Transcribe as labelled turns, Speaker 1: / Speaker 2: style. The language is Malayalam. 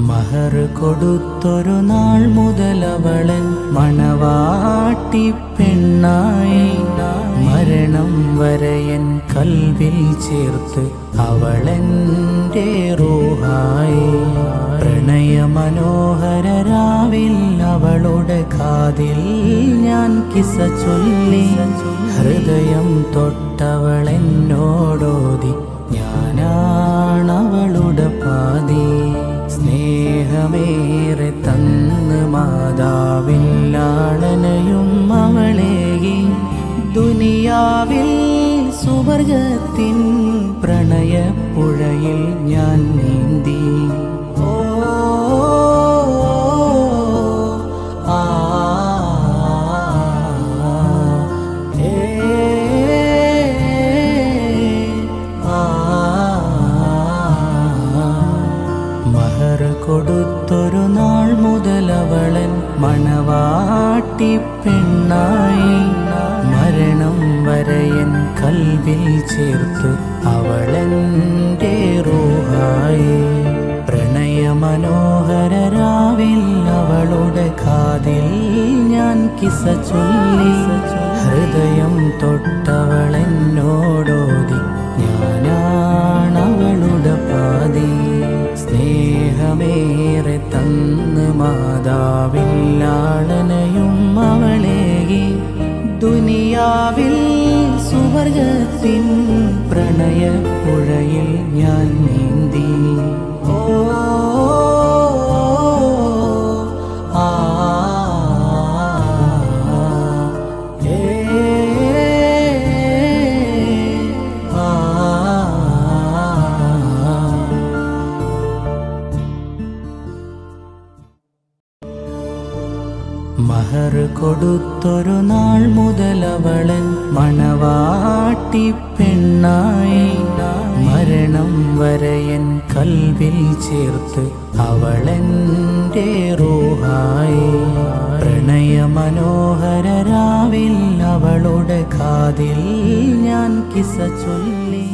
Speaker 1: മഹർ കൊടുത്തൊരു നാൾ മുതലവളൻ മണവാട്ടി പെണ്ണായി. മരണം വരെയൻ കൽവിൽ ചേർത്ത് അവളെൻ്റെ റൂഹായി. പ്രണയമനോഹര രാവിൽ അവളുടെ കാതിൽ ഞാൻ കിസ്സ ചൊല്ലി. ഹൃദയം തൊട്ടവളെന്നോടോതി ഞാനാണവളുടെ പാതി. സ്നേഹമേറെ തന്ന് മാതാവില്ലാളനയും അവളേകി. ദുനിയാവിൽ സുവർഗത്തിൻ പ്രണയപ്പുഴയിൽ ഞാൻ നീന്തി. ഓ ആ മഹർ കൊടുത്തൊരു നാൾ മുതലവളൻ മണവാട്ടി പെണ്ണായി. മരണം വരെയൻ കൽവിൽ ചേർത്ത് അവളെൻ്റെ റൂഹായി. പ്രണയമനോഹര രാവിൽ അവളുടെ കാതിൽ ഞാൻ കിസ്സ ചൊല്ലി. ഹൃദയം തൊട്ടവളെന്നോടോതി ഞാനാണവളുടെ പാതി. സ്നേഹമേറെ തന്ന് മാതാവില്ലാളനയും അവളേകി. ദുനിയാവിൽ സുവർഗത്തിൻ പ്രണയപ്പുഴയിൽ ഞാൻ നീന്തി. ഓ ആ മഹർ കൊടുത്തൊരു നാൾ മുതലവളൻ മണവാട്ടി പെണ്ണായി. മരണം വരെയൻ കൽവിൽ ചേർത്ത് അവളെൻ്റെ റൂഹായി. പ്രണയമനോഹര രാവിൽ അവളുടെ കാതിൽ ഞാൻ കിസ്സ ചൊല്ലി.